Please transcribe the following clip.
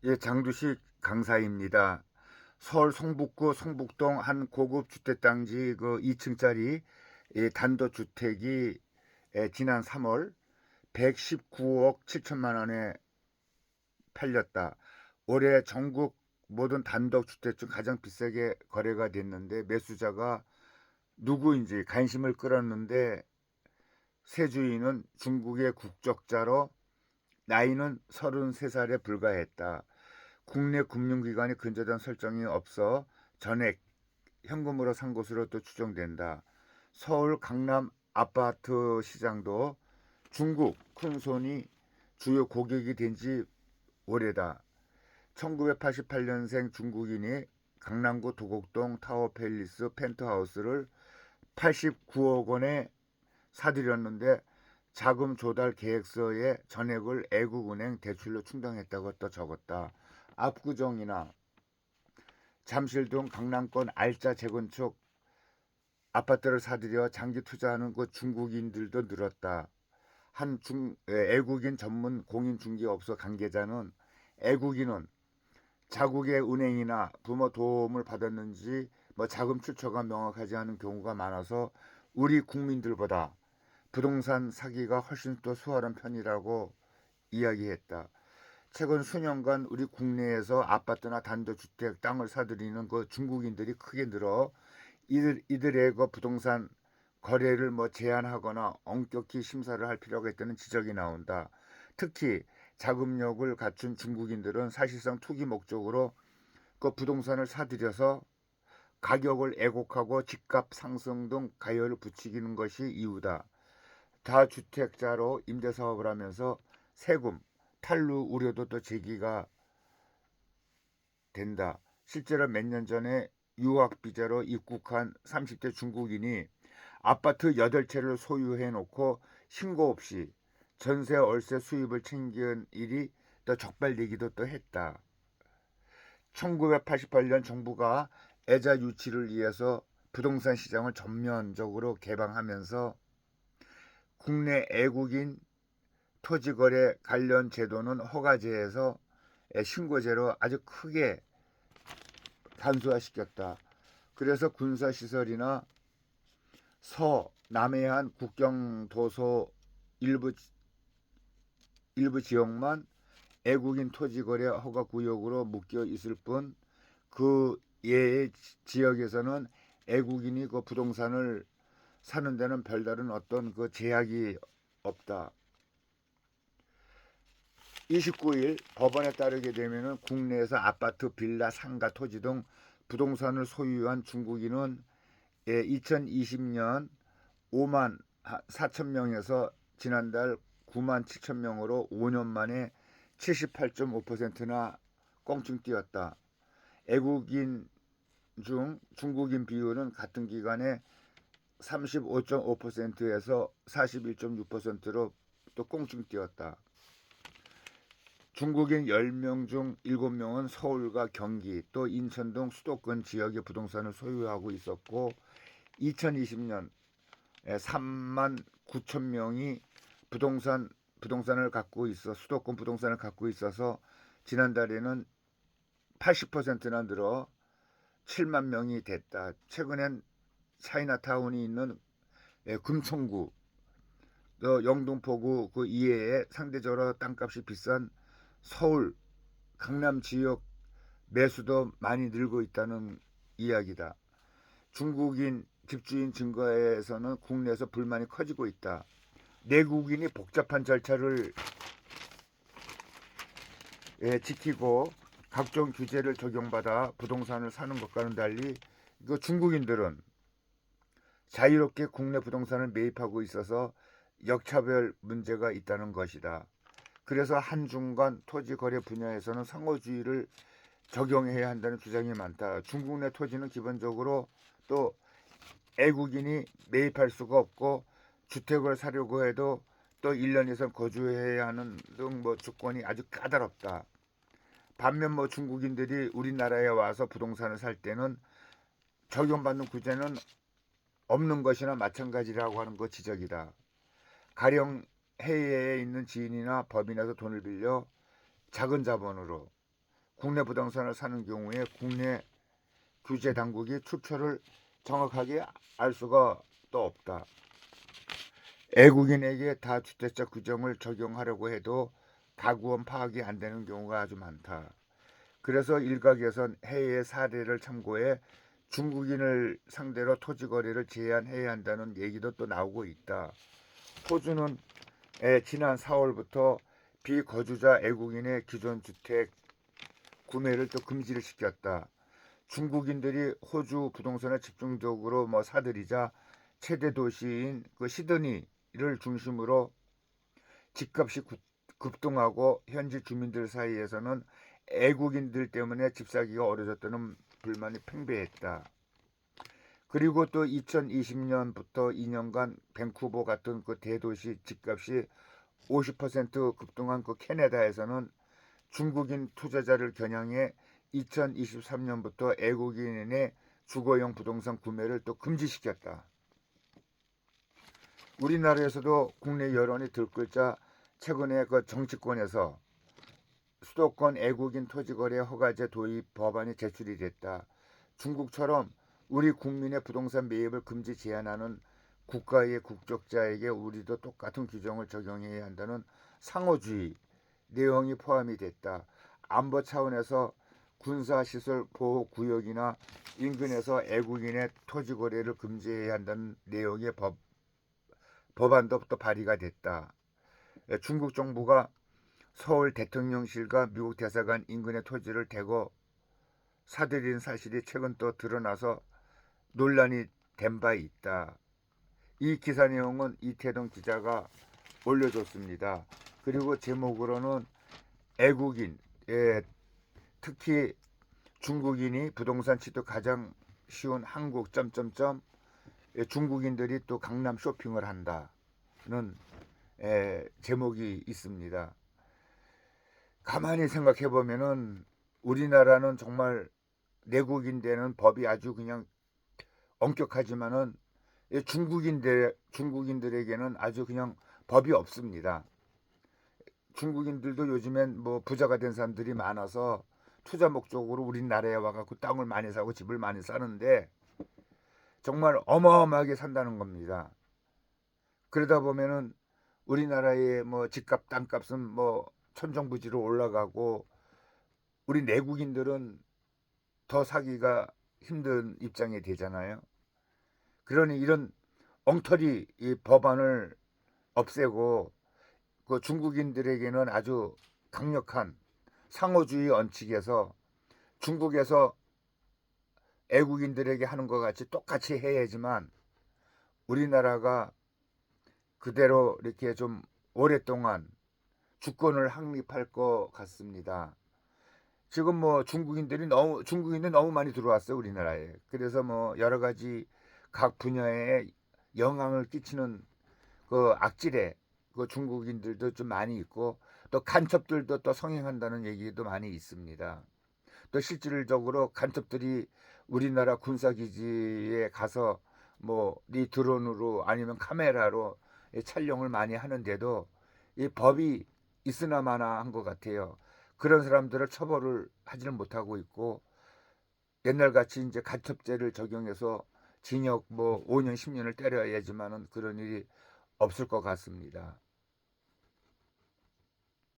예, 장두식 강사입니다. 서울 성북구 성북동 한 고급 주택단지 그 2층짜리 단독주택이 지난 3월 119억 7천만 원에 팔렸다. 올해 전국 모든 단독주택 중 가장 비싸게 거래가 됐는데 매수자가 누구인지 관심을 끌었는데 세 주인은 중국의 국적자로 나이는 33살에 불과했다. 국내 금융기관이 근저당 설정이 없어 전액 현금으로 산 것으로 또 추정된다. 서울 강남 아파트 시장도 중국 큰손이 주요 고객이 된 지 오래다. 1988년생 중국인이 강남구 도곡동 타워팰리스 펜트하우스를 89억 원에 사들였는데 자금 조달 계획서에 전액을 애국은행 대출로 충당했다고 또 적었다. 압구정이나 잠실동 강남권 알짜 재건축 아파트를 사들여 장기 투자하는 그 중국인들도 늘었다. 애국인 전문 공인중개업소 관계자는 애국인은 자국의 은행이나 부모 도움을 받았는지 자금 출처가 명확하지 않은 경우가 많아서 우리 국민들보다 부동산 사기가 훨씬 더 수월한 편이라고 이야기했다. 최근 수년간 우리 국내에서 아파트나 단독주택 땅을 사들이는 그 중국인들이 크게 늘어 이들의 그 부동산 거래를 제한하거나 엄격히 심사를 할 필요가 있다는 지적이 나온다. 특히 자금력을 갖춘 중국인들은 사실상 투기 목적으로 그 부동산을 사들여서 가격을 애곡하고 집값 상승 등 가열을 부추기는 것이 이유다. 다주택자로 임대사업을 하면서 세금, 탈루 우려도 또 제기가 된다. 실제로 몇 년 전에 유학비자로 입국한 30대 중국인이 아파트 8채를 소유해 놓고 신고 없이 전세 월세 수입을 챙긴 일이 또 적발되기도 또 했다. 1988년 정부가 애자 유치를 위해서 부동산 시장을 전면적으로 개방하면서 국내 애국인 토지거래 관련 제도는 허가제에서 신고제로 아주 크게 단순화시켰다. 그래서 군사시설이나 남해안 국경도서 일부 지역만 애국인 토지거래 허가구역으로 묶여 있을 뿐 그 예의 지역에서는 애국인이 그 부동산을 사는 데는 별다른 어떤 그 제약이 없다. 29일 법원에 따르게 되면 국내에서 아파트, 빌라, 상가, 토지 등 부동산을 소유한 중국인은 2020년 5만 4천 명에서 지난달 9만 7천 명으로 5년 만에 78.5%나 껑충 뛰었다. 애국인 중 중국인 비율은 같은 기간에 35.5%에서 41.6%로 또 껑충 뛰었다. 중국인 10명 중 7명은 서울과 경기 또 인천 등 수도권 지역의 부동산을 소유하고 있었고 2020년 3만 9천 명이 부동산을 갖고 있어 수도권 부동산을 갖고 있어서 지난달에는 80%나 늘어 7만 명이 됐다. 최근엔 차이나타운이 있는 금천구, 또 영등포구 그 이외에 상대적으로 땅값이 비싼 서울, 강남 지역 매수도 많이 늘고 있다는 이야기다. 중국인 집주인 증가에서는 국내에서 불만이 커지고 있다. 내국인이 복잡한 절차를 지키고 각종 규제를 적용받아 부동산을 사는 것과는 달리 중국인들은 자유롭게 국내 부동산을 매입하고 있어서 역차별 문제가 있다는 것이다. 그래서 한중 간 토지 거래 분야에서는 상호주의를 적용해야 한다는 주장이 많다. 중국 내 토지는 기본적으로 또 애국인이 매입할 수가 없고 주택을 사려고 해도 또 1년 이상 거주해야 하는 등 조건이 아주 까다롭다. 반면 중국인들이 우리나라에 와서 부동산을 살 때는 적용받는 규제는 없는 것이나 마찬가지라고 하는 것 지적이다. 가령 해외에 있는 지인이나 법인에서 돈을 빌려 작은 자본으로 국내 부동산을 사는 경우에 국내 규제 당국이 출처를 정확하게 알 수가 또 없다. 애국인에게 다주택자 규정을 적용하려고 해도 가구원 파악이 안 되는 경우가 아주 많다. 그래서 일각에선 해외의 사례를 참고해 중국인을 상대로 토지 거래를 제한해야 한다는 얘기도 또 나오고 있다. 호주는 지난 4월부터 비거주자 애국인의 기존 주택 구매를 또 금지를 시켰다. 중국인들이 호주 부동산을 집중적으로 사들이자 최대 도시인 그 시드니를 중심으로 집값이 급등하고 현지 주민들 사이에서는 애국인들 때문에 집 사기가 어려졌다는 불만이 팽배했다. 그리고 또 2020년부터 2년간 밴쿠버 같은 그 대도시 집값이 50% 급등한 그 캐나다에서는 중국인 투자자를 겨냥해 2023년부터 애국인의 주거용 부동산 구매를 또 금지시켰다. 우리나라에서도 국내 여론이 들끓자 최근에 그 정치권에서 수도권 애국인 토지거래 허가제 도입 법안이 제출이 됐다. 중국처럼 우리 국민의 부동산 매입을 금지 제한하는 국가의 국적자에게 우리도 똑같은 규정을 적용해야 한다는 상호주의 내용이 포함이 됐다. 안보 차원에서 군사시설 보호구역이나 인근에서 애국인의 토지 거래를 금지해야 한다는 내용의 법안도 또 발의가 됐다. 중국 정부가 서울 대통령실과 미국 대사관 인근의 토지를 대거 사들인 사실이 최근 또 드러나서 논란이 된 바 있다. 이 기사 내용은 이태동 기자가 올려줬습니다. 그리고 제목으로는 애국인, 특히 중국인이 부동산 취득 가장 쉬운 한국 중국인들이 또 강남 쇼핑을 한다는 제목이 있습니다. 가만히 생각해 보면은 우리나라는 정말 내국인되는 법이 아주 그냥 엄격하지만은 중국인들에게는 아주 그냥 법이 없습니다. 중국인들도 요즘엔 부자가 된 사람들이 많아서 투자 목적으로 우리나라에 와갖고 땅을 많이 사고 집을 많이 사는데 정말 어마어마하게 산다는 겁니다. 그러다 보면은 우리나라의 집값 땅값은 천정부지로 올라가고 우리 내국인들은 더 사기가 힘든 입장이 되잖아요. 그러니 이런 엉터리 이 법안을 없애고 그 중국인들에게는 아주 강력한 상호주의 원칙에서 중국에서 애국인들에게 하는 것 같이 똑같이 해야지만 우리나라가 그대로 이렇게 좀 오랫동안 주권을 확립할 것 같습니다. 지금 중국인이 너무 많이 들어왔어요, 우리나라에. 그래서 여러 가지 각 분야에 영향을 끼치는 그 악질의 그 중국인들도 좀 많이 있고 또 간첩들도 또 성행한다는 얘기도 많이 있습니다. 또 실질적으로 간첩들이 우리나라 군사기지에 가서 이 드론으로 아니면 카메라로 촬영을 많이 하는데도 이 법이 있으나 마나 한 것 같아요. 그런 사람들을 처벌을 하지는 못하고 있고 옛날같이 이제 간첩죄를 적용해서 징역 5년 10년을 때려야지만은 그런 일이 없을 것 같습니다.